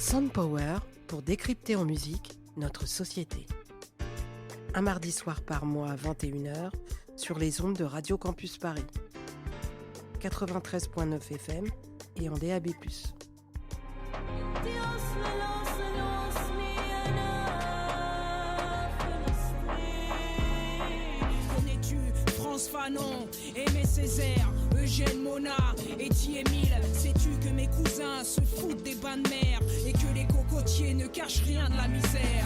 Soundpower pour décrypter en musique notre société. Un mardi soir par mois à 21h sur les ondes de Radio Campus Paris. 93.9 FM et en DAB+. Connais-tu France Fanon, Aimé Césaire, Eugène Monard et Émile? Sais-tu que mes cousins se foutent des bains de mer et que les cocotiers ne cachent rien de la misère?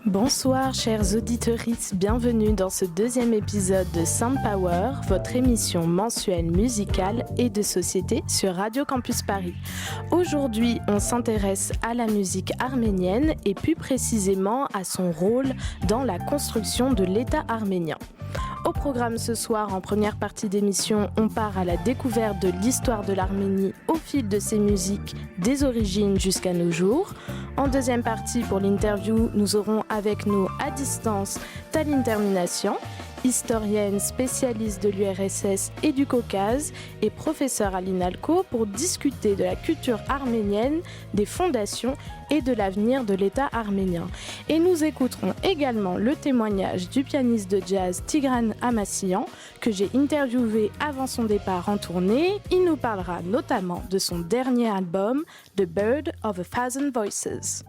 Bonsoir chers auditrices, bienvenue dans ce deuxième épisode de Soundpower, votre émission mensuelle musicale et de société sur Radio Campus Paris. Aujourd'hui, on s'intéresse à la musique arménienne et plus précisément à son rôle dans la construction de l'État arménien. Au programme ce soir, en première partie d'émission, on part à la découverte de l'histoire de l'Arménie au fil de ses musiques, des origines jusqu'à nos jours. En deuxième partie, pour l'interview, nous aurons avec nous à distance Taline Termination, historienne spécialiste de l'URSS et du Caucase et professeure à l'INALCO pour discuter de la culture arménienne, des fondations et de l'avenir de l'État arménien. Et nous écouterons également le témoignage du pianiste de jazz Tigran Amassian que j'ai interviewé avant son départ en tournée. Il nous parlera notamment de son dernier album, The Bird of a Thousand Voices.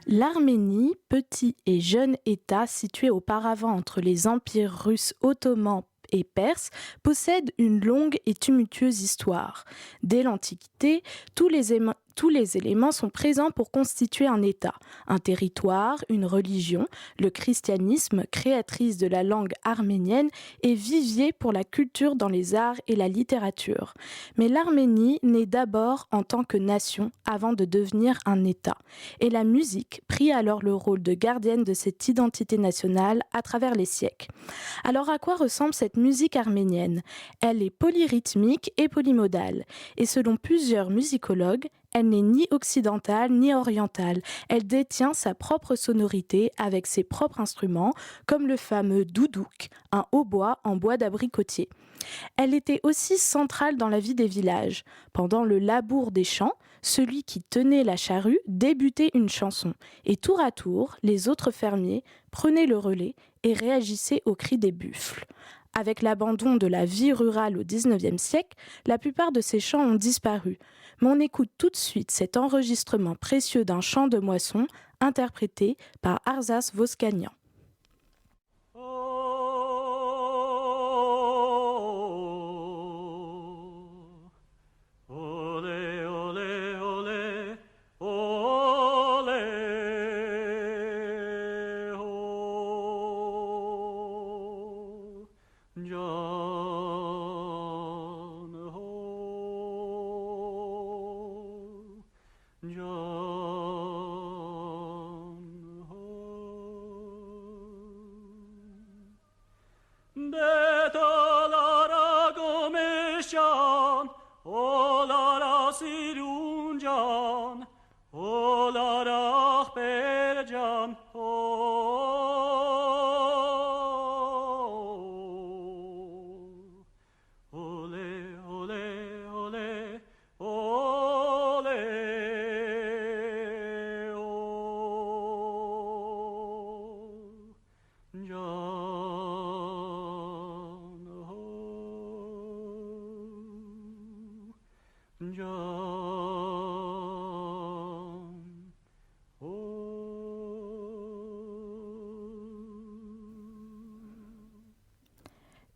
L'Arménie, petit et jeune État situé auparavant entre les empires russes ottomans et perses, possède une longue et tumultueuse histoire. Dès l'Antiquité, tous les éléments sont présents pour constituer un État, un territoire, une religion, le christianisme, créatrice de la langue arménienne, et vivier pour la culture dans les arts et la littérature. Mais l'Arménie naît d'abord en tant que nation avant de devenir un État. Et la musique prit alors le rôle de gardienne de cette identité nationale à travers les siècles. Alors à quoi ressemble cette musique arménienne ? Elle est polyrythmique et polymodale. Et selon plusieurs musicologues, elle n'est ni occidentale ni orientale. Elle détient sa propre sonorité avec ses propres instruments, comme le fameux doudouk, un hautbois en bois d'abricotier. Elle était aussi centrale dans la vie des villages. Pendant le labour des champs, celui qui tenait la charrue débutait une chanson. Et tour à tour, les autres fermiers prenaient le relais et réagissaient aux cris des buffles. Avec l'abandon de la vie rurale au XIXe siècle, la plupart de ces chants ont disparu. Mais on écoute tout de suite cet enregistrement précieux d'un chant de moisson interprété par Arsas Voskanian.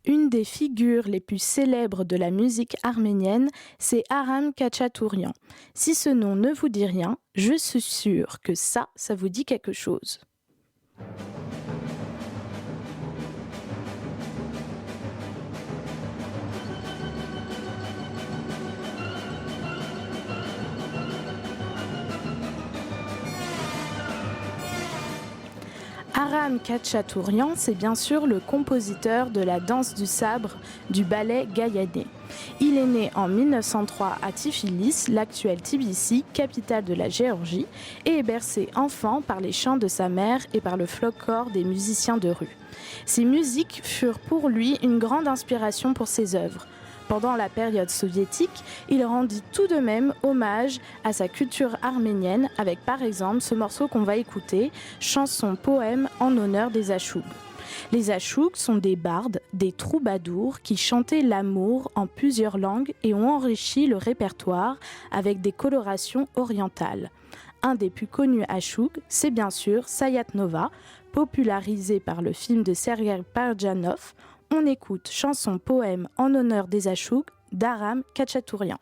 Une des figures les plus célèbres de la musique arménienne, c'est Aram Khachaturian. Si ce nom ne vous dit rien, je suis sûre que ça vous dit quelque chose. Aram Khachaturian, c'est bien sûr le compositeur de la danse du sabre du ballet Gaïané. Il est né en 1903 à Tiflis, l'actuelle Tbilissi, capitale de la Géorgie, et est bercé enfant par les chants de sa mère et par le folklore des musiciens de rue. Ces musiques furent pour lui une grande inspiration pour ses œuvres. Pendant la période soviétique, il rendit tout de même hommage à sa culture arménienne avec par exemple ce morceau qu'on va écouter, chanson-poème en honneur des Achougs. Les Achougs sont des bardes, des troubadours qui chantaient l'amour en plusieurs langues et ont enrichi le répertoire avec des colorations orientales. Un des plus connus Achougs, c'est bien sûr Sayat Nova, popularisé par le film de Sergueï Pardjanov. On écoute chanson-poème en honneur des Achougs d'Aram Khachatourian.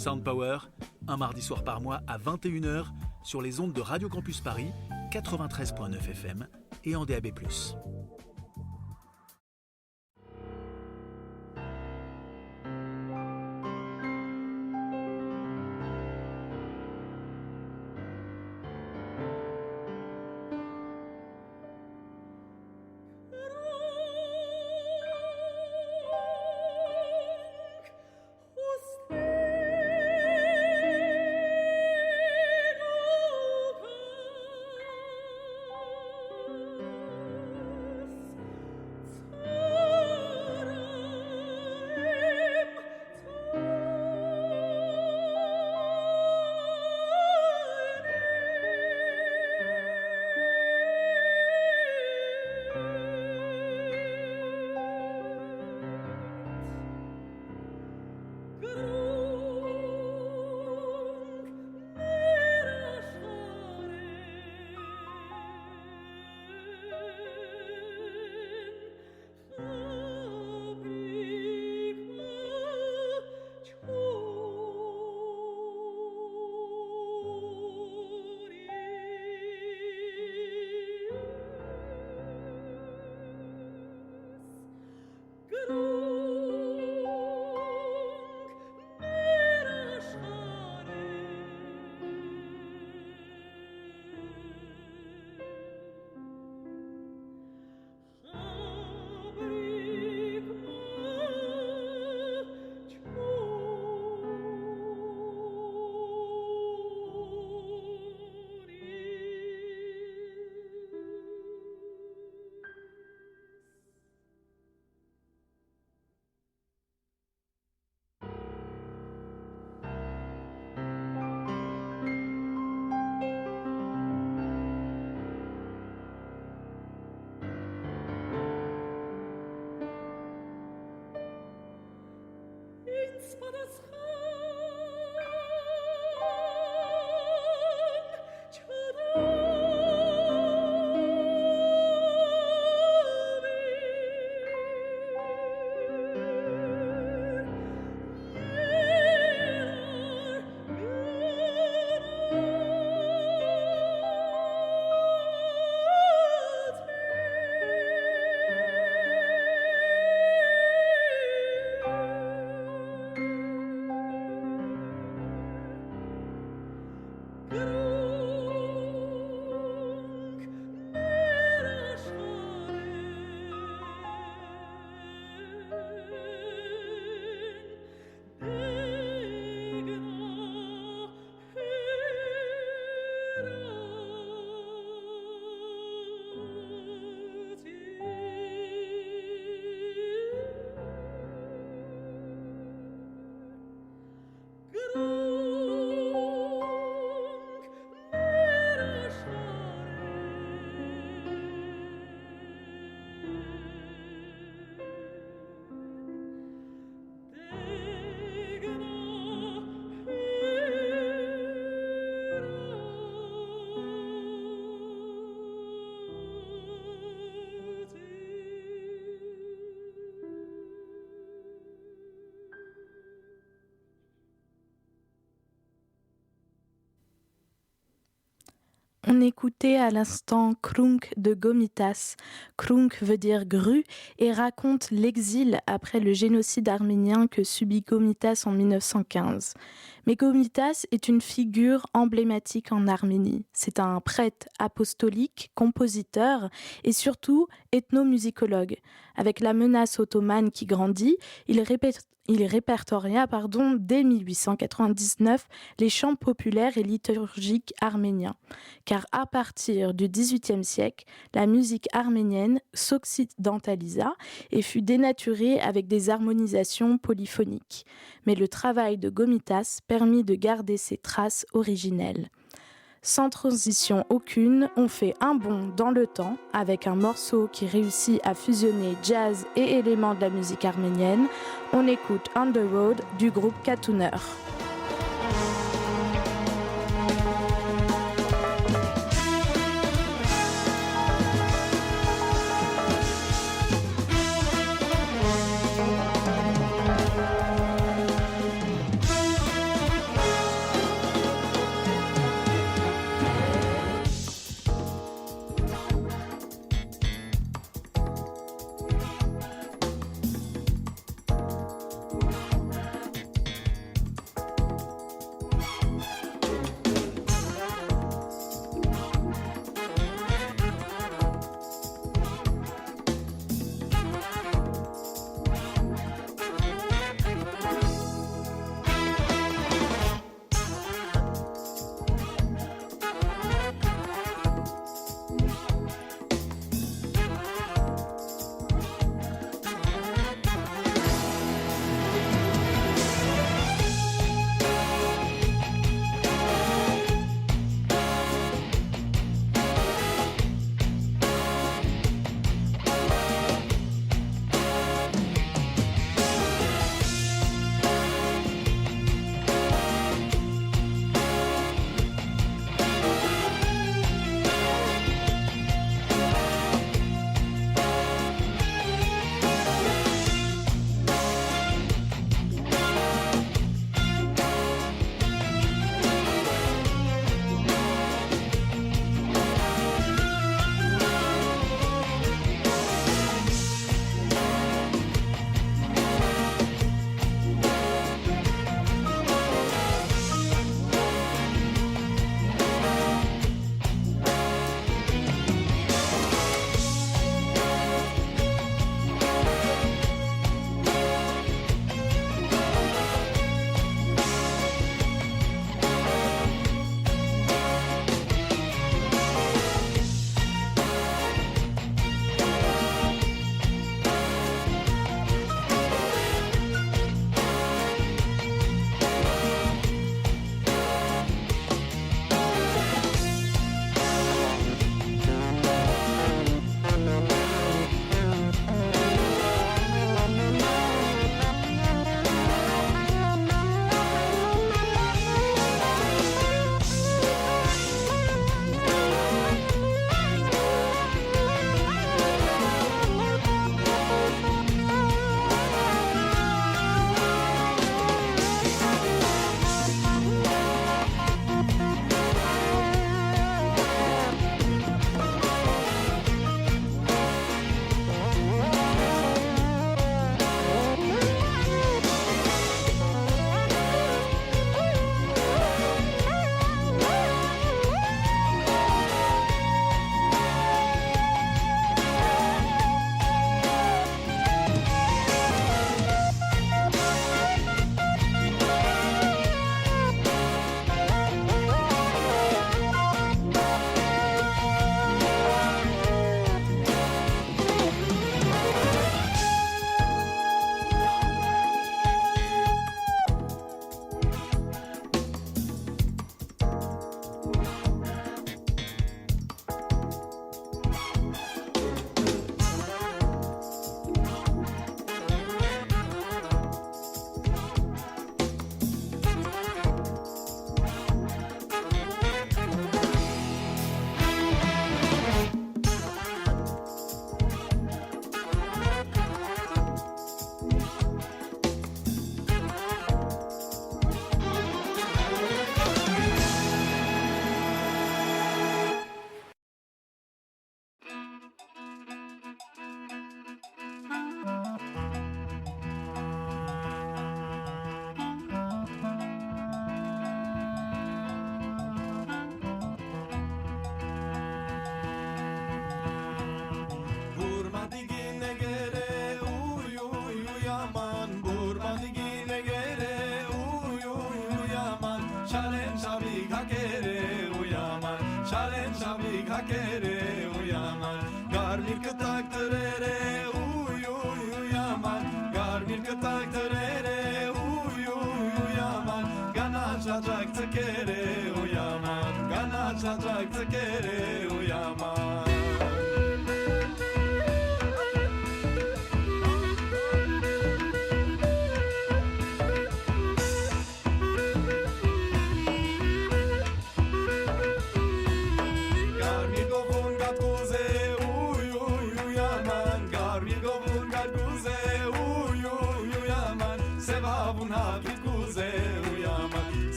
Sound Power, un mardi soir par mois à 21h sur les ondes de Radio Campus Paris, 93.9 FM et en DAB+. On écoutait à l'instant Krunk de Gomitas. Krunk veut dire grue et raconte l'exil après le génocide arménien que subit Gomitas en 1915. Mais Gomitas est une figure emblématique en Arménie. C'est un prêtre apostolique, compositeur et surtout ethnomusicologue. Avec la menace ottomane qui grandit, il répertoria dès 1899 les chants populaires et liturgiques arméniens. Car à partir du XVIIIe siècle, la musique arménienne s'occidentalisa et fut dénaturée avec des harmonisations polyphoniques. Mais le travail de Gomitas permit de garder ses traces originelles. Sans transition aucune, on fait un bond dans le temps avec un morceau qui réussit à fusionner jazz et éléments de la musique arménienne. On écoute On the Road du groupe Katouner. hakere uyaman garmir kıtak terere uy uy uyaman garmir kıtak terere uy uy uyaman gana çacak tekere uyaman gana çacak tekere uyaman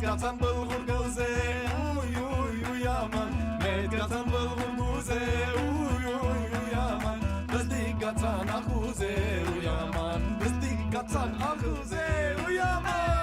Medgatan bulgur göze uy uy uyaman Medgatan bulgur göze uy uy uyaman Dikatan akuze uyaman Dikatan akuze uyaman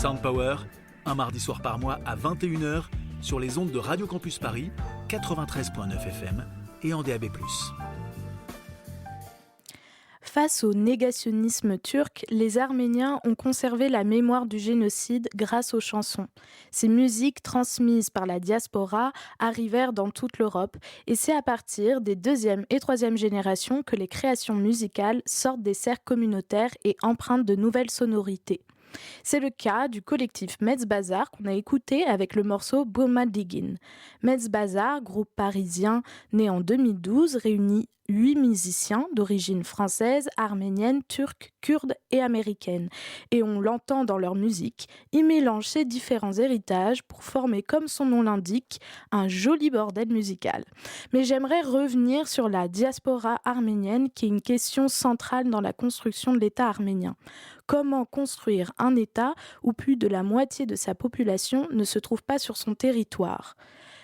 Soundpower, un mardi soir par mois à 21h sur les ondes de Radio Campus Paris, 93.9 FM et en DAB+. Face au négationnisme turc, les Arméniens ont conservé la mémoire du génocide grâce aux chansons. Ces musiques transmises par la diaspora arrivèrent dans toute l'Europe et c'est à partir des 2e et 3e générations que les créations musicales sortent des cercles communautaires et empruntent de nouvelles sonorités. C'est le cas du collectif Metz Bazar qu'on a écouté avec le morceau Burma Diggin. Metz Bazar, groupe parisien né en 2012, réunit 8 musiciens d'origine française, arménienne, turque, kurde et américaine. Et on l'entend dans leur musique, ils mélangent ces différents héritages pour former, comme son nom l'indique, un joli bordel musical. Mais j'aimerais revenir sur la diaspora arménienne qui est une question centrale dans la construction de l'État arménien. Comment construire un État où plus de la moitié de sa population ne se trouve pas sur son territoire ?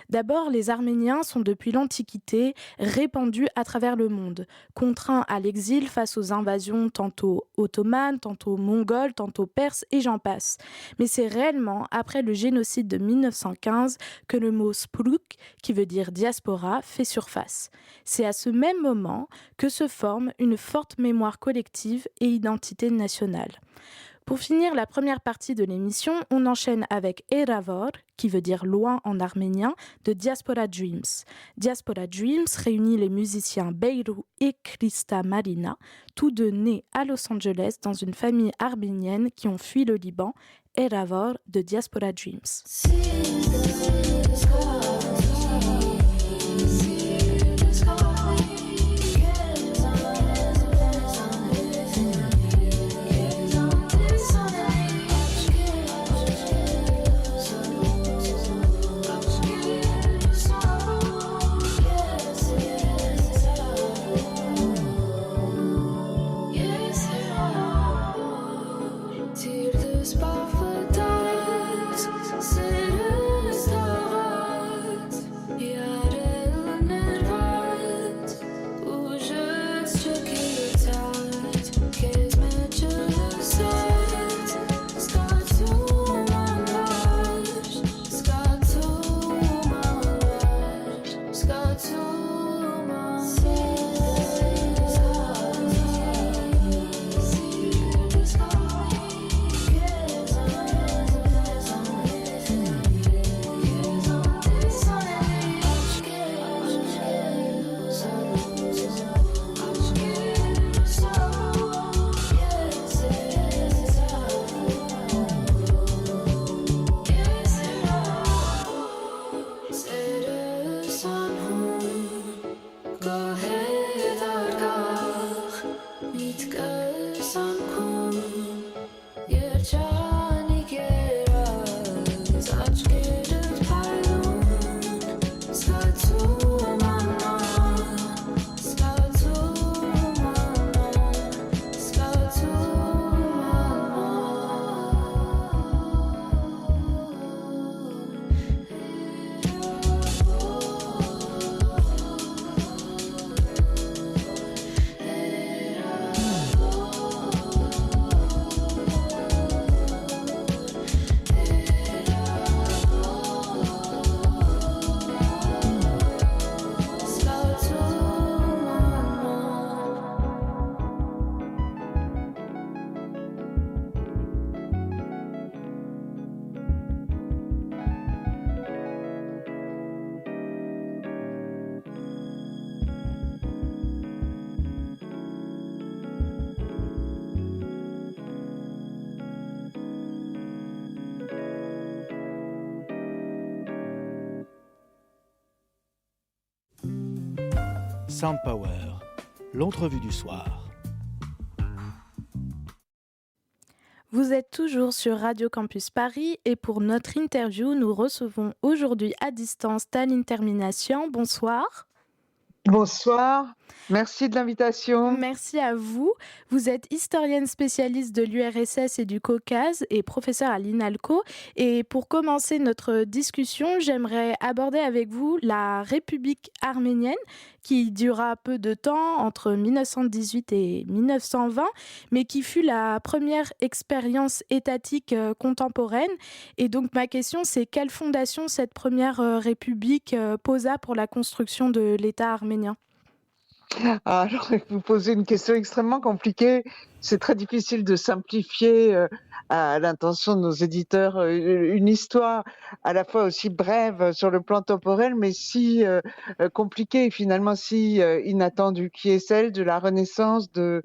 D'abord, les Arméniens sont depuis l'Antiquité répandus à travers le monde, contraints à l'exil face aux invasions tantôt ottomanes, tantôt mongoles, tantôt perses et j'en passe. Mais c'est réellement après le génocide de 1915 que le mot Spruk, qui veut dire diaspora, fait surface. C'est à ce même moment que se forme une forte mémoire collective et identité nationale. Pour finir la première partie de l'émission, on enchaîne avec Eravor, qui veut dire loin en arménien, de Diaspora Dreams. Diaspora Dreams réunit les musiciens Beyru et Krista Marina, tous deux nés à Los Angeles dans une famille arménienne qui ont fui le Liban. Eravor de Diaspora Dreams. Sound Power, l'entrevue du soir. Vous êtes toujours sur Radio Campus Paris et pour notre interview, nous recevons aujourd'hui à distance Taline Termination. Bonsoir. Bonsoir, merci de l'invitation. Merci à vous. Vous êtes historienne spécialiste de l'URSS et du Caucase et professeure à l'INALCO. Et pour commencer notre discussion, j'aimerais aborder avec vous la République arménienne qui dura peu de temps, entre 1918 et 1920, mais qui fut la première expérience étatique contemporaine. Et donc ma question, c'est quelle fondation cette première République posa pour la construction de l'État arménien ? Alors, vous posez une question extrêmement compliquée. C'est très difficile de simplifier à l'intention de nos éditeurs une histoire à la fois aussi brève sur le plan temporel, mais si compliquée et finalement si inattendue, qui est celle de la renaissance de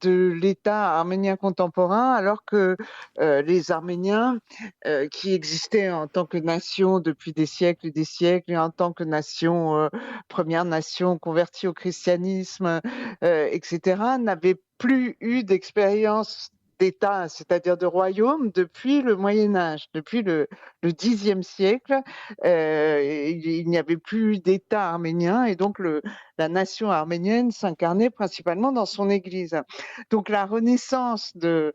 l'État arménien contemporain, alors que les Arméniens, qui existaient en tant que nation depuis des siècles et en tant que nation, première nation convertie au christianisme, etc., n'avaient plus eu d'expérience d'État, c'est-à-dire de royaume, depuis le Moyen-Âge, depuis le Xe siècle. Il n'y avait plus d'État arménien et donc la nation arménienne s'incarnait principalement dans son Église. Donc la renaissance de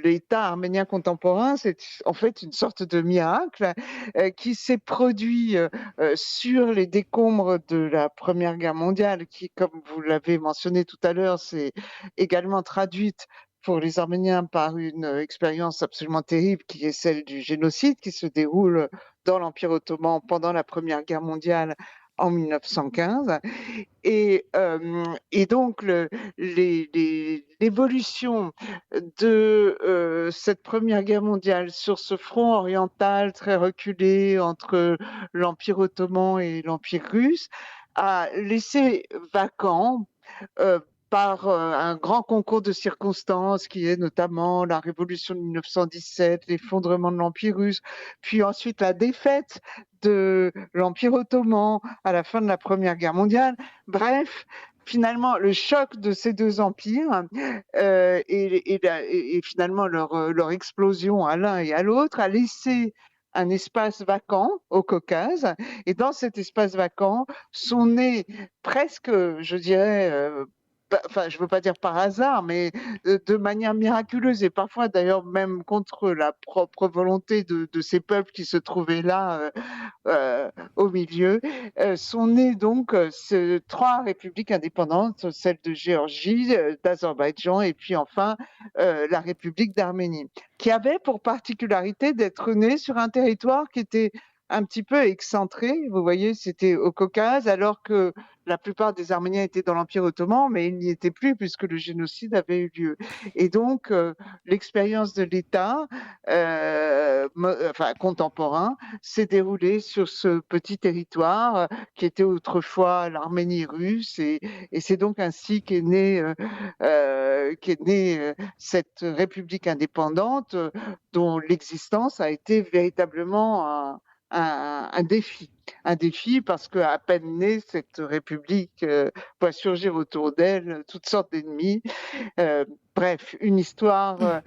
l'État arménien contemporain, c'est en fait une sorte de miracle qui s'est produit sur les décombres de la Première Guerre mondiale, qui, comme vous l'avez mentionné tout à l'heure, s'est également traduite pour les Arméniens par une expérience absolument terrible qui est celle du génocide qui se déroule dans l'Empire ottoman pendant la Première Guerre mondiale en 1915. Et donc l'évolution de cette Première Guerre mondiale sur ce front oriental très reculé entre l'Empire ottoman et l'Empire russe a laissé vacant par un grand concours de circonstances qui est notamment la révolution de 1917, l'effondrement de l'Empire russe, puis ensuite la défaite de l'Empire ottoman à la fin de la Première Guerre mondiale. Bref, finalement, le choc de ces deux empires et finalement leur explosion à l'un et à l'autre a laissé un espace vacant au Caucase. Et dans cet espace vacant sont nés presque, je dirais, enfin, je ne veux pas dire par hasard, mais de manière miraculeuse et parfois d'ailleurs même contre la propre volonté de ces peuples qui se trouvaient là au milieu, sont nées donc trois républiques indépendantes, celle de Géorgie, d'Azerbaïdjan et puis enfin la République d'Arménie, qui avait pour particularité d'être née sur un territoire qui était un petit peu excentré. Vous voyez, c'était au Caucase, alors que la plupart des Arméniens étaient dans l'Empire ottoman, mais ils n'y étaient plus puisque le génocide avait eu lieu. Et donc, l'expérience de l'État contemporain s'est déroulée sur ce petit territoire qui était autrefois l'Arménie russe. Et c'est donc ainsi qu'est née cette république indépendante dont l'existence a été véritablement un défi. Un défi parce qu'à peine née, cette république voit surgir autour d'elle toutes sortes d'ennemis. Bref, une histoire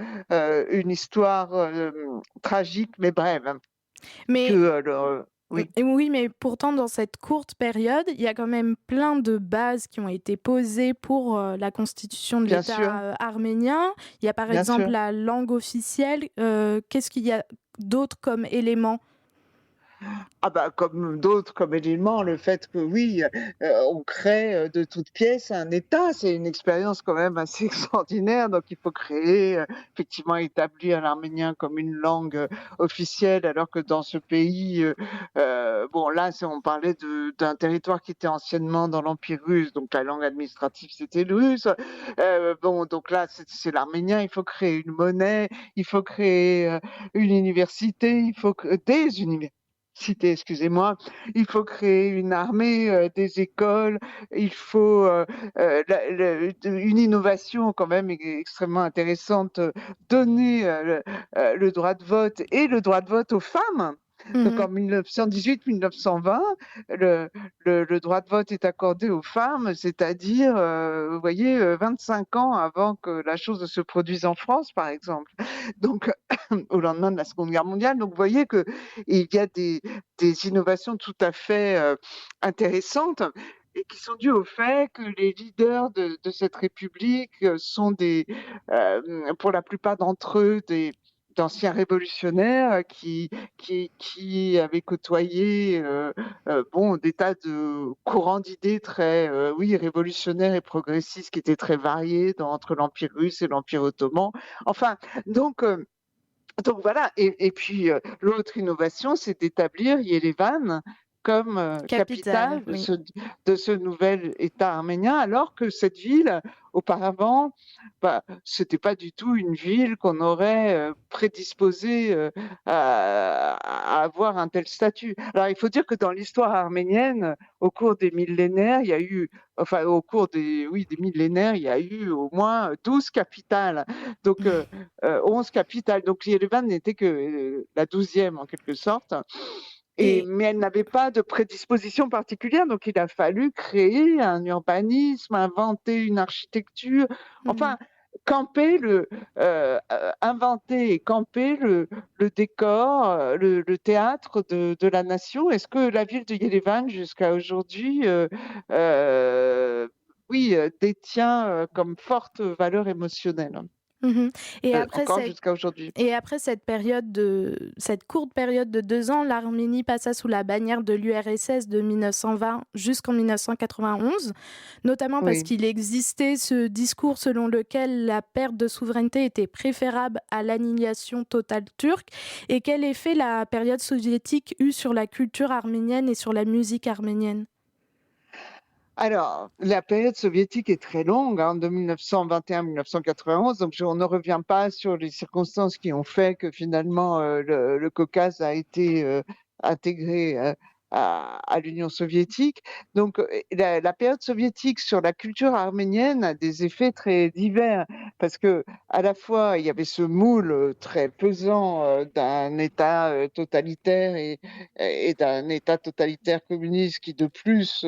tragique mais brève. Mais Oui, et oui, mais pourtant, dans cette courte période, il y a quand même plein de bases qui ont été posées pour la constitution de bien sûr, l'État arménien. Il y a par bien exemple sûr. la langue officielle. Qu'est-ce qu'il y a d'autre comme élément? Ah bah, comme d'autres, comme éléments, le fait que oui, on crée de toutes pièces un État, c'est une expérience quand même assez extraordinaire. Donc il faut créer, effectivement, établir l'arménien comme une langue officielle, alors que dans ce pays, bon là, on parlait d'un territoire qui était anciennement dans l'Empire russe, donc la langue administrative c'était le russe. Bon, donc là, c'est l'arménien. Il faut créer une monnaie, il faut créer une université, des universités. Excusez-moi, il faut créer une armée, des écoles, il faut une innovation quand même extrêmement intéressante, donner le droit de vote et le droit de vote aux femmes. Donc Mhm. en 1918-1920, le, le droit de vote est accordé aux femmes, c'est-à-dire, vous voyez, 25 ans avant que la chose ne se produise en France, par exemple. Donc, au lendemain de la Seconde Guerre mondiale. Donc, vous voyez qu'il y a des innovations tout à fait intéressantes et qui sont dues au fait que les leaders de cette République sont pour la plupart d'entre eux, d'anciens révolutionnaires qui avaient côtoyé bon, des tas de courants d'idées très oui, révolutionnaires et progressistes qui étaient très variés entre l'Empire russe et l'Empire ottoman. Enfin, donc voilà, et puis l'autre innovation, c'est d'établir Yerevan comme Capitale, capitale oui. de ce nouvel État arménien, alors que cette ville, auparavant, bah, c'était pas du tout une ville qu'on aurait prédisposée à avoir un tel statut. Alors il faut dire que dans l'histoire arménienne, au cours des millénaires, il y a eu, enfin au cours des millénaires, il y a eu au moins 12 capitales. Donc 11 capitales. Donc Yerevan n'était que la 12e en quelque sorte. Et Mais elle n'avait pas de prédisposition particulière, donc il a fallu créer un urbanisme, inventer une architecture, mhm. enfin inventer et camper le décor, le théâtre de la nation. Est-ce que la ville de Yerevan, jusqu'à aujourd'hui, oui, détient comme forte valeur émotionnelle, Mhm. Et après encore cette jusqu'à aujourd'hui? Et après cette courte période de 2 ans, l'Arménie passa sous la bannière de l'URSS de 1920 jusqu'en 1991, notamment parce Oui. qu'il existait ce discours selon lequel la perte de souveraineté était préférable à l'annihilation totale turque. Et quel effet la période soviétique eut sur la culture arménienne et sur la musique arménienne? Alors, la période soviétique est très longue, hein, de 1921 à 1991, donc on ne revient pas sur les circonstances qui ont fait que finalement le Caucase a été intégré à l'Union soviétique. Donc, la période soviétique sur la culture arménienne a des effets très divers, parce que à la fois il y avait ce moule très pesant d'un État totalitaire et d'un État totalitaire communiste qui de plus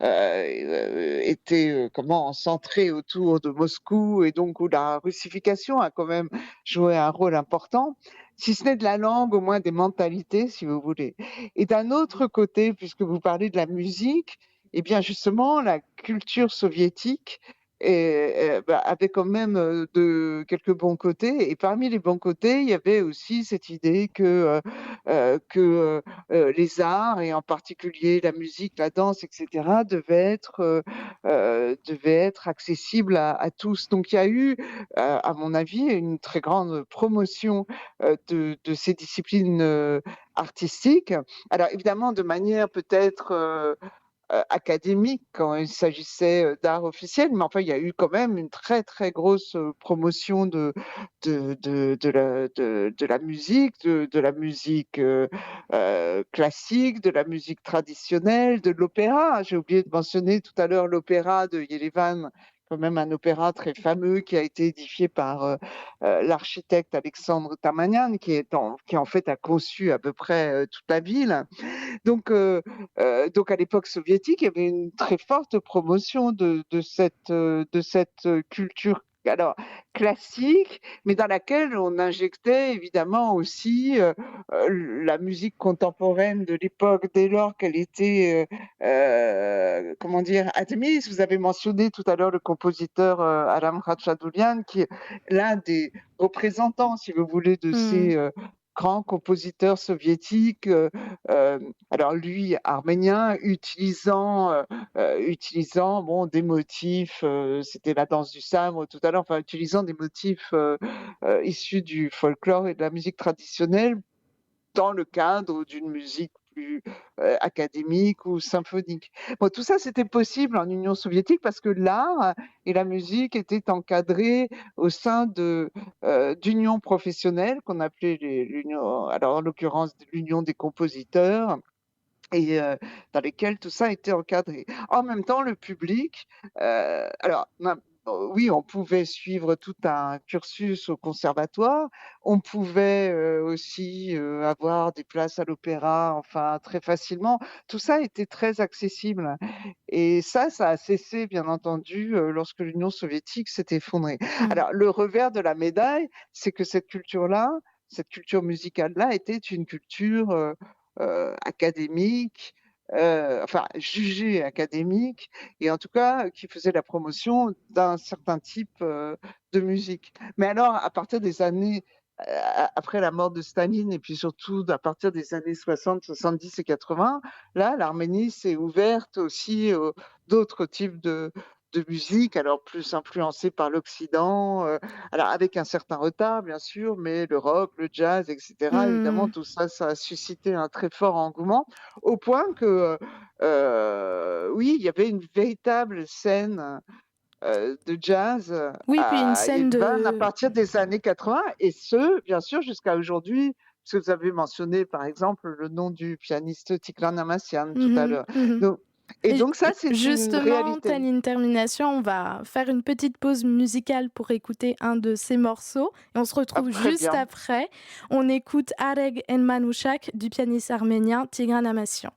était centré autour de Moscou, et donc où la russification a quand même joué un rôle important, si ce n'est de la langue, au moins des mentalités, si vous voulez. Et d'un autre côté, puisque vous parlez de la musique, eh bien justement, la culture soviétique avait quand même quelques bons côtés. Et parmi les bons côtés, il y avait aussi cette idée que les arts, et en particulier la musique, la danse, etc., devaient être accessibles à tous. Donc il y a eu, à mon avis, une très grande promotion de ces disciplines artistiques. Alors évidemment, de manière peut-être académique quand il s'agissait d'art officiel, mais enfin, il y a eu quand même une très, très grosse promotion de la musique, de la musique classique, de la musique traditionnelle, de l'opéra. J'ai oublié de mentionner tout à l'heure l'opéra de Yerevan, quand même un opéra très fameux qui a été édifié par l'architecte Alexandre Tamanian, qui en fait a conçu à peu près toute la ville. Donc à l'époque soviétique, il y avait une très forte promotion de cette culture alors classique, mais dans laquelle on injectait évidemment aussi la musique contemporaine de l'époque dès lors qu'elle était, comment dire, admise. Vous avez mentionné tout à l'heure le compositeur Aram Khachaturian, qui est l'un des représentants, si vous voulez, de ces grands compositeurs soviétiques. Alors lui, arménien, utilisant bon, des motifs, c'était la danse du sabre tout à l'heure, enfin utilisant des motifs issus du folklore et de la musique traditionnelle dans le cadre d'une musique plus académique ou symphonique. Bon, tout ça, c'était possible en Union soviétique parce que l'art et la musique étaient encadrés au sein d'unions professionnelles qu'on appelait l'union, alors en l'occurrence l'union des compositeurs, et dans lesquelles tout ça était encadré. En même temps, le public, oui, on pouvait suivre tout un cursus au conservatoire, on pouvait aussi avoir des places à l'opéra, enfin très facilement. Tout ça était très accessible. Et ça a cessé, bien entendu, lorsque l'Union soviétique s'est effondrée. Alors, le revers de la médaille, c'est que cette culture musicale-là, était une culture académique, enfin jugée académique, et en tout cas qui faisait la promotion d'un certain type de musique. Mais alors, à partir des années après la mort de Staline, et puis surtout à partir des années 60, 70 et 80, là, l'Arménie s'est ouverte aussi aux d'autres types de musique, alors plus influencée par l'Occident, alors avec un certain retard bien sûr, mais le rock, le jazz, etc. Évidemment, tout ça, ça a suscité un très fort engouement, au point que, oui, il y avait une véritable scène de jazz Oui, puis une à scène Yerevan à de... partir des années 80, et ce, bien sûr, jusqu'à aujourd'hui, parce que vous avez mentionné, par exemple, le nom du pianiste Tigran Amassian tout à l'heure. Donc ça, c'est une Justement, réalité. telle une termination, on va faire une petite pause musicale pour écouter un de ces morceaux. Et on se retrouve juste après. On écoute Areg en Manouchak du pianiste arménien Tigran Amassian.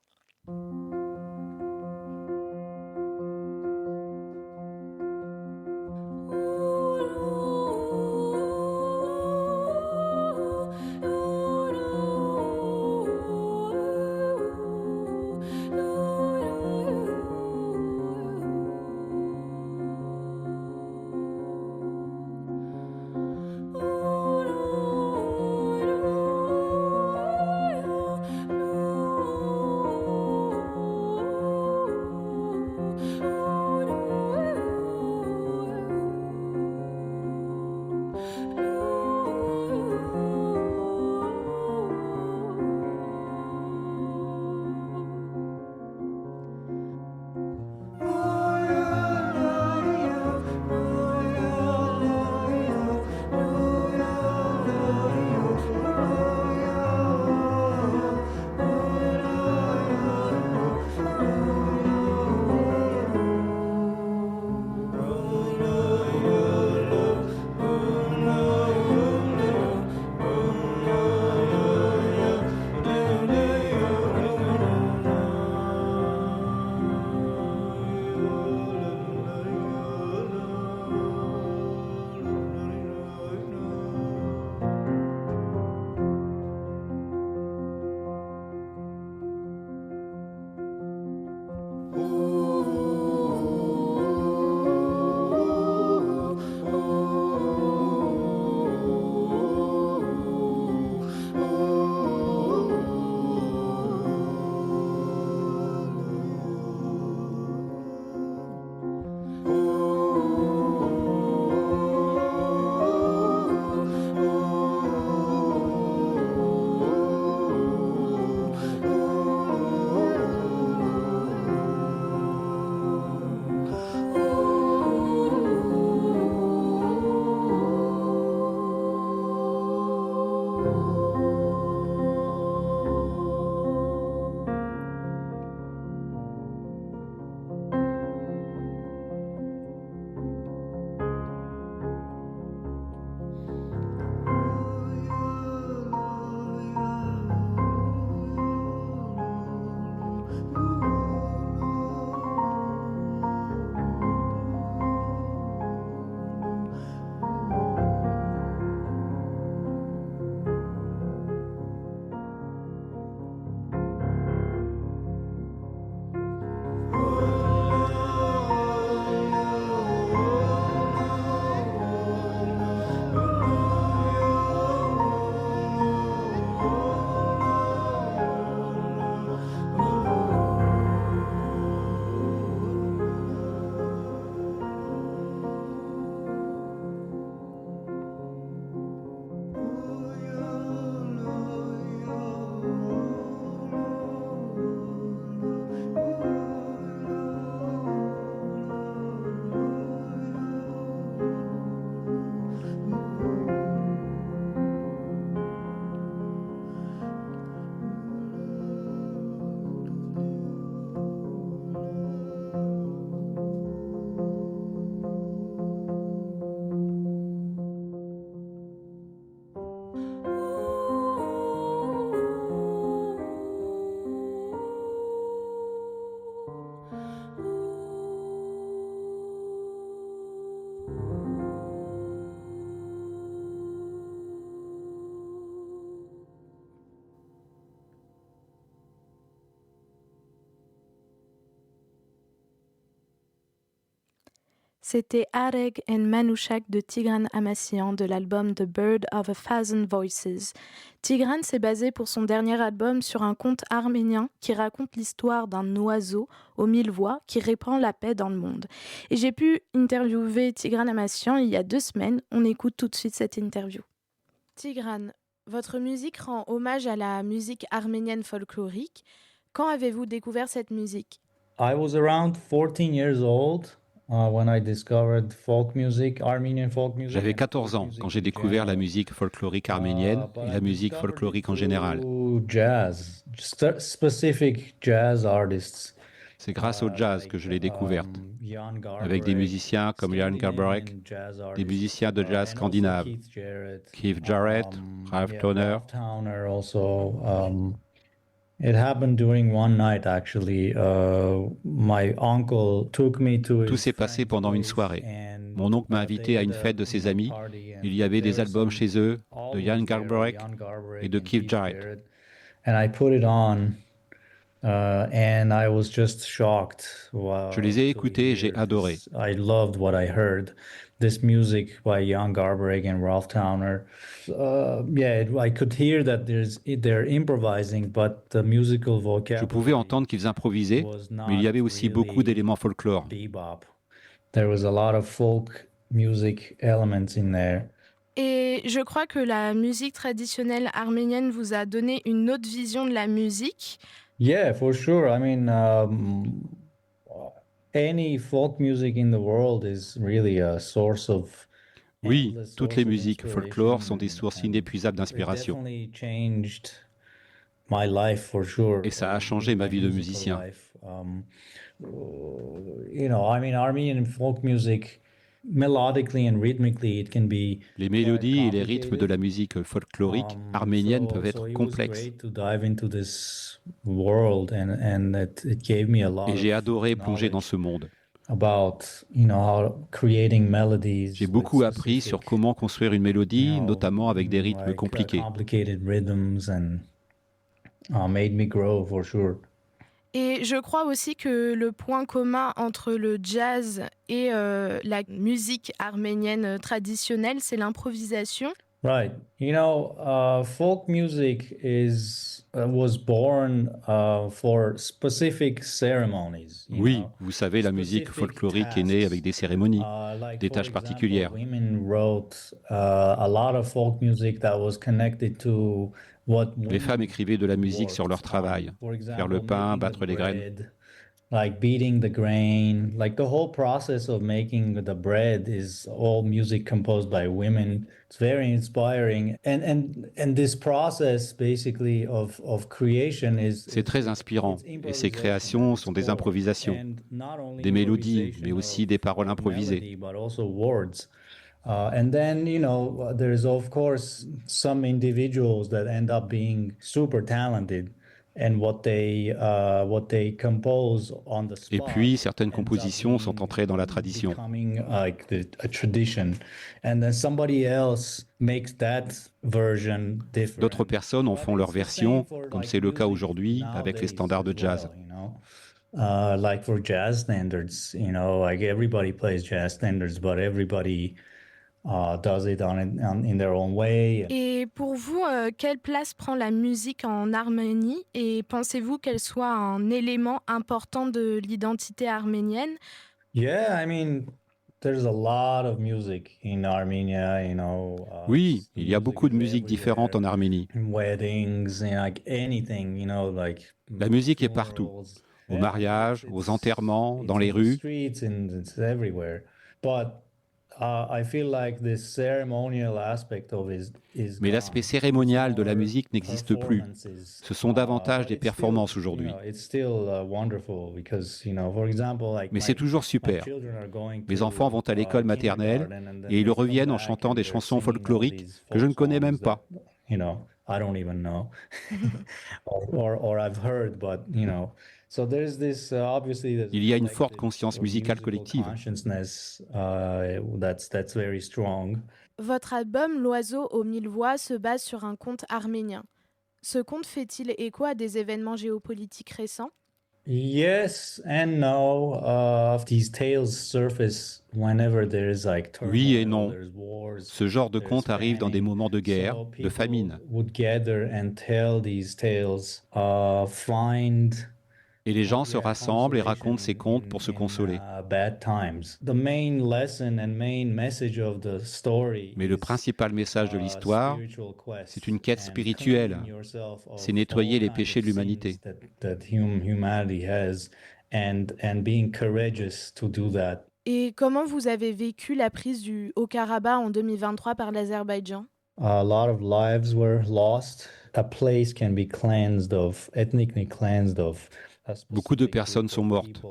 C'était Areg and Manouchak de Tigran Amassian de l'album The Bird of a Thousand Voices. Tigran s'est basé pour son dernier album sur un conte arménien qui raconte l'histoire d'un oiseau aux 1000 voix qui répand la paix dans le monde. Et j'ai pu interviewer Tigran Amassian il y a 2 semaines. On écoute tout de suite cette interview. Tigran, votre musique rend hommage à la musique arménienne folklorique. Quand avez-vous découvert cette musique? I was around 14 years old when I discovered folk music, Armenian folk music. J'avais 14 ans quand j'ai découvert la musique folklorique arménienne et la musique folklorique en général. Jazz, specific jazz artists. C'est grâce au jazz que je l'ai découverte, avec des musiciens comme Jan Garbarek, des musiciens de jazz scandinaves, Keith Jarrett, Ralph Towner. It happened during one night actually. My uncle took me to. Tout s'est passé pendant une soirée. Mon oncle m'a invité à une fête de ses amis. Il y avait des albums chez eux de Jan Garbarek et de Keith Jarrett. And I put it on, and I was just shocked. Je les ai écoutés et j'ai adoré. I loved what I heard. This music by Jan Garbarek and Ralph Towner. I could hear that they're improvising, but the musical vocabulary. Je pouvais entendre qu'ils improvisaient, mais il y avait aussi beaucoup d'éléments folklore. Bebop. There was a lot of folk music elements in there. Et je crois que la musique traditionnelle arménienne vous a donné une autre vision de la musique. Yeah, for sure. I mean, any folk music in the world is really a source of. Oui, toutes les musiques folklore sont des sources inépuisables d'inspiration. Et ça a changé ma vie de musicien. Armenian folk music, melodically and rhythmically, it can be. Les mélodies et les rythmes de la musique folklorique arménienne peuvent être complexes. Et j'ai adoré plonger dans ce monde. J'ai beaucoup appris sur comment construire une mélodie, notamment avec des rythmes compliqués. Et je crois aussi que le point commun entre le jazz et la musique arménienne traditionnelle, c'est l'improvisation. Right. Folk music was born for specific ceremonies. Oui, vous savez, la musique folklorique est née avec des cérémonies, des tâches particulières. Women wrote a lot of folk music that was connected to what. Les femmes écrivaient de la musique sur leur travail, faire le pain, battre les graines. Like beating the grain, like the whole process of making the bread is all music composed by women. It's very inspiring, and this process basically of creation is. C'est très inspirant, et ces créations sont des improvisations, des mélodies, mais aussi des paroles improvisées. And then, there's of course some individuals that end up being super talented. And what they compose on the spot. Et puis, certaines compositions sont entrées dans la tradition. Like a tradition. And then somebody else makes that version different. D'autres personnes en font leur version, comme c'est le cas aujourd'hui avec les standards de jazz. Like for jazz standards, like everybody plays jazz standards, but everybody does it in their own way. Et pour vous, quelle place prend la musique en Arménie et pensez-vous qu'elle soit un élément important de l'identité arménienne? Yeah, there's a lot of music in Armenia, Oui, il y a beaucoup de musiques différentes en Arménie. Weddings, like anything, like. La musique est partout, aux mariages, aux enterrements, dans les rues. It's everywhere. But I feel like this ceremonial aspect of it is. Mais l'aspect cérémonial de la musique n'existe plus. Ce sont davantage des performances aujourd'hui. Mais c'est toujours super. Mes enfants vont à l'école maternelle et ils reviennent en chantant des chansons folkloriques que je ne connais même pas. I don't even know. or I've heard, but So there's this, obviously, il y a une forte conscience musicale collective. That's very strong. Votre album L'Oiseau aux 1000 voix se base sur un conte arménien. Ce conte fait-il écho à des événements géopolitiques récents? Yes and no. These tales surface whenever there is like Oui et turmoil, non. there's wars, Ce genre de there's conte arrive dans des famine. moments de guerre, So de people famine. would gather and tell these tales, find Et les gens se rassemblent et racontent ces contes pour se consoler. bad times. The main lesson and main message of the story Mais le is principal message de l'histoire, spiritual quest c'est une quête and spirituelle. cleansing yourself of C'est nettoyer all les kinds péchés of de l'humanité. sins that humanity has and being courageous to do that. Et comment vous avez vécu la prise du Haut-Karabakh en 2023 par l'Azerbaïdjan? A lot of lives were lost. A place can be cleansed of, ethnically cleansed of. Beaucoup de personnes sont mortes.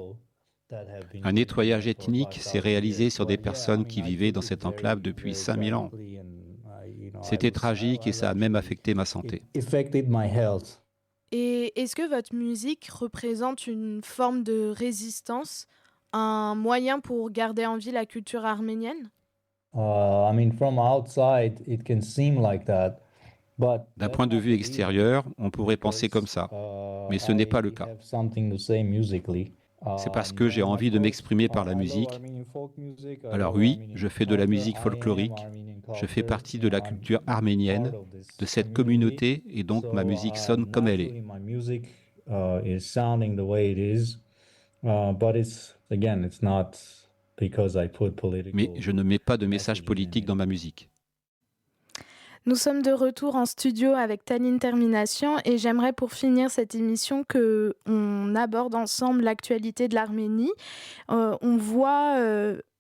Un nettoyage ethnique s'est réalisé sur des personnes qui vivaient dans cette enclave depuis 5000 ans. C'était tragique et ça a même affecté ma santé. Affected my health. Et est-ce que votre musique représente une forme de résistance, un moyen pour garder en vie la culture arménienne? I mean, from outside, it can seem like that. But D'un point de vue extérieur, on pourrait penser comme ça, mais ce n'est pas le cas. C'est parce que j'ai envie de m'exprimer par la musique. Alors oui, je fais de la musique folklorique, je fais partie de la culture arménienne, de cette communauté, et donc ma musique sonne comme elle est. Mais je ne mets pas de message politique dans ma musique. Nous sommes de retour en studio avec Tanine Termination et j'aimerais pour finir cette émission qu'on aborde ensemble l'actualité de l'Arménie. On voit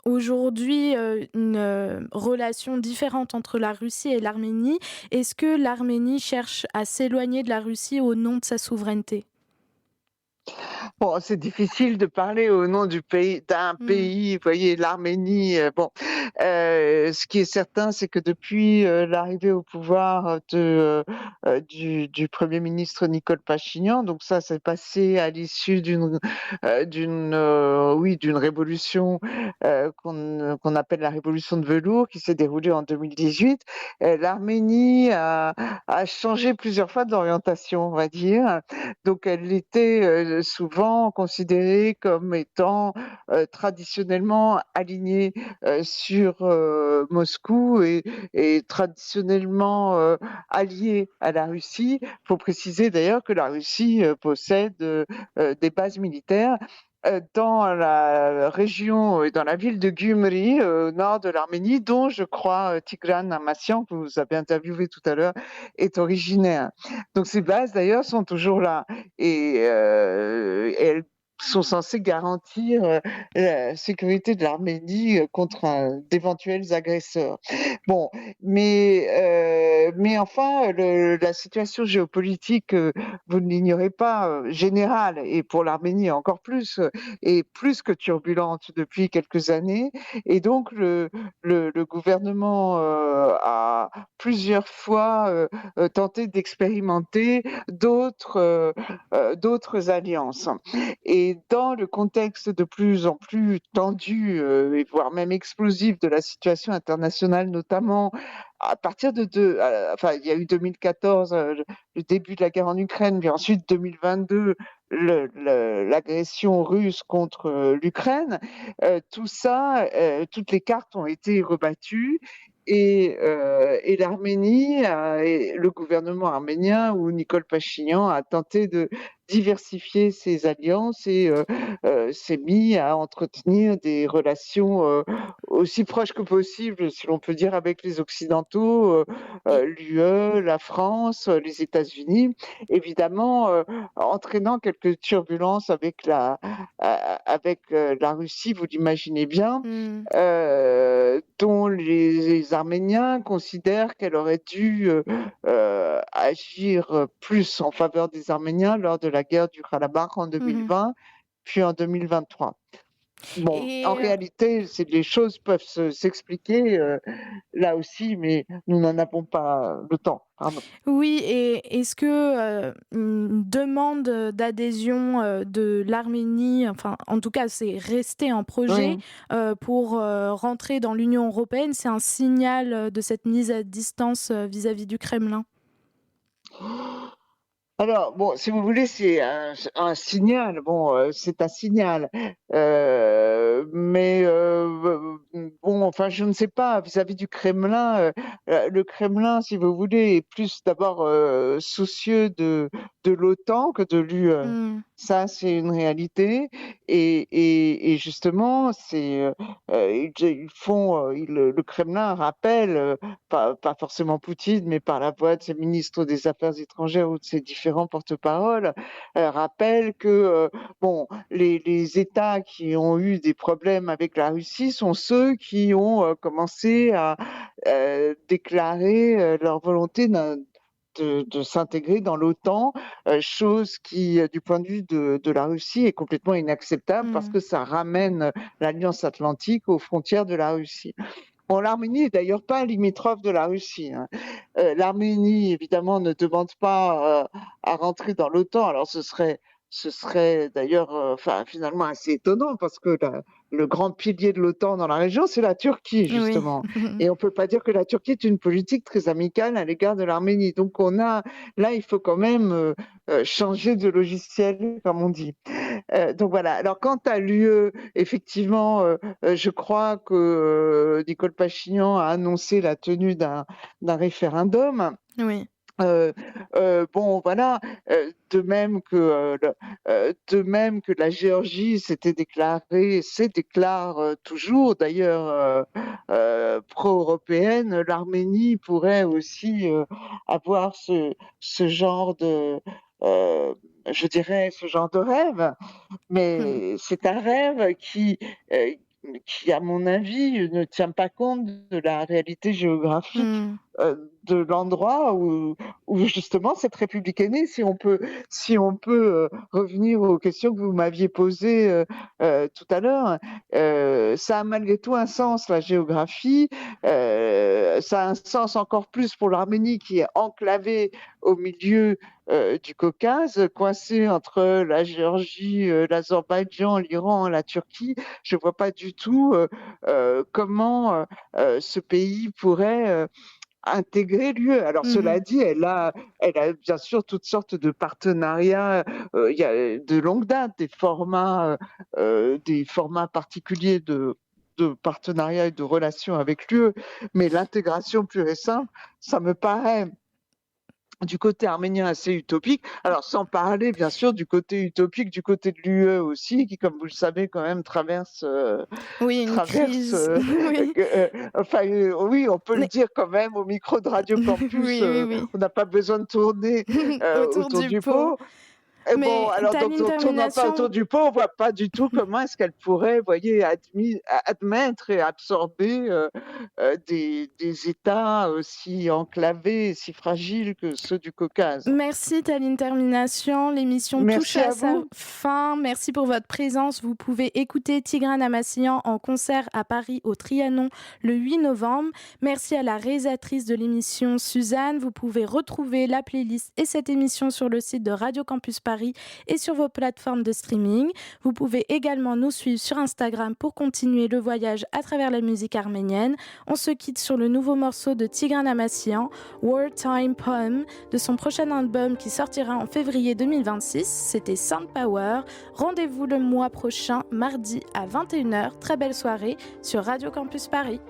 aujourd'hui une relation différente entre la Russie et l'Arménie. Est-ce que l'Arménie cherche à s'éloigner de la Russie au nom de sa souveraineté ? Bon, c'est difficile de parler au nom d'un pays, vous voyez, l'Arménie. Ce qui est certain, c'est que depuis l'arrivée au pouvoir du Premier ministre Nicole Pachinian, donc ça s'est passé à l'issue d'une révolution qu'on appelle la révolution de velours, qui s'est déroulée en 2018. L'Arménie a changé plusieurs fois d'orientation, on va dire. Donc elle était souvent considérée comme étant traditionnellement alignée sur Moscou et traditionnellement alliée à la Russie. Il faut préciser d'ailleurs que la Russie possède des bases militaires dans la région et dans la ville de Gyumri, au nord de l'Arménie, dont je crois Tigran Amassian, que vous avez interviewé tout à l'heure, est originaire. Donc ces bases d'ailleurs sont toujours là et elles sont censées garantir la sécurité de l'Arménie contre d'éventuels agresseurs. Bon, mais enfin, la situation géopolitique, vous ne l'ignorez pas, générale, et pour l'Arménie encore plus, est plus que turbulente depuis quelques années. Et donc, le gouvernement a plusieurs fois tenté d'expérimenter d'autres alliances. Et dans le contexte de plus en plus tendu, et voire même explosif de la situation internationale, notamment à partir il y a eu 2014, le début de la guerre en Ukraine, puis ensuite 2022, l'agression russe contre l'Ukraine. Tout ça, toutes les cartes ont été rebattues. Et l'Arménie, et le gouvernement arménien où Nicole Pachinian a tenté de diversifier ses alliances et s'est mis à entretenir des relations aussi proches que possible, si l'on peut dire, avec les Occidentaux, l'UE, la France, les États-Unis, évidemment entraînant quelques turbulences avec la Russie, vous l'imaginez bien, dont les Arméniens considèrent qu'elle aurait dû agir plus en faveur des Arméniens lors de la guerre du Karabakh en 2020, puis en 2023. Bon, en réalité, les choses peuvent s'expliquer là aussi, mais nous n'en avons pas le temps. Pardon. Oui, et est-ce que une demande d'adhésion de l'Arménie, enfin, en tout cas, c'est resté en projet pour rentrer dans l'Union européenne, c'est un signal de cette mise à distance vis-à-vis du Kremlin? Alors, bon, si vous voulez, c'est un signal. Bon, c'est un signal. Mais bon, enfin, je ne sais pas, vis-à-vis du Kremlin, le Kremlin, si vous voulez, est plus d'abord soucieux de l'OTAN que de l'UE. Ça, c'est une réalité. Et justement, le Kremlin rappelle, pas forcément Poutine, mais par la voix de ses ministres des Affaires étrangères ou de ses différents porte-paroles, rappelle que bon, les États qui ont eu des problèmes avec la Russie sont ceux qui ont commencé à déclarer leur volonté de s'intégrer dans l'OTAN, chose qui, du point de vue de la Russie, est complètement inacceptable parce que ça ramène l'Alliance Atlantique aux frontières de la Russie. Bon, l'Arménie n'est d'ailleurs pas limitrophe de la Russie. L'Arménie, évidemment, ne demande pas à rentrer dans l'OTAN. Alors, ce serait d'ailleurs finalement assez étonnant parce que le grand pilier de l'OTAN dans la région, c'est la Turquie, justement. Oui. Et on ne peut pas dire que la Turquie est une politique très amicale à l'égard de l'Arménie. Donc, là, il faut quand même changer de logiciel, comme on dit. Donc, voilà. Alors, quant à l'UE, effectivement, je crois que Nicole Pachinian a annoncé la tenue d'un référendum. Oui. Bon, voilà. De même que la Géorgie se déclare toujours, d'ailleurs, pro-européenne, l'Arménie pourrait aussi avoir ce genre de, je dirais, ce genre de rêve. Mais c'est un rêve qui, à mon avis, ne tient pas compte de la réalité géographique de l'endroit où justement cette République est née. Si on peut revenir aux questions que vous m'aviez posées tout à l'heure, ça a malgré tout un sens, la géographie. Ça a un sens encore plus pour l'Arménie qui est enclavée au milieu du Caucase, coincée entre la Géorgie, l'Azerbaïdjan, l'Iran, la Turquie. Je ne vois pas du tout comment ce pays pourrait intégrer l'UE. Alors cela dit, elle a bien sûr toutes sortes de partenariats. Il y a de longue date des formats particuliers de partenariat et de relations avec l'UE, mais l'intégration pure et simple, ça me paraît du côté arménien assez utopique. Alors sans parler bien sûr du côté utopique du côté de l'UE aussi, qui comme vous le savez quand même traverse crise. Oui, on peut le dire quand même au micro de Radio Campus. Oui. On n'a pas besoin de tourner autour du pot. Mais bon, alors donc on ne tourne pas autour du pot, on ne voit pas du tout comment est-ce qu'elle pourrait, admettre et absorber des États aussi enclavés et si fragiles que ceux du Caucase. Merci Taline Termination, l'émission touche à sa fin. Merci pour votre présence. Vous pouvez écouter Tigran Amassian en concert à Paris au Trianon le 8 novembre. Merci à la réalisatrice de l'émission Suzanne. Vous pouvez retrouver la playlist et cette émission sur le site de Radio Campus Paris et sur vos plateformes de streaming. Vous pouvez également nous suivre sur Instagram pour continuer le voyage à travers la musique arménienne. On se quitte sur le nouveau morceau de Tigran Amassian, Wartime Poem, de son prochain album qui sortira en février 2026. C'était Sound Power. Rendez-vous le mois prochain, mardi à 21h. Très belle soirée sur Radio Campus Paris.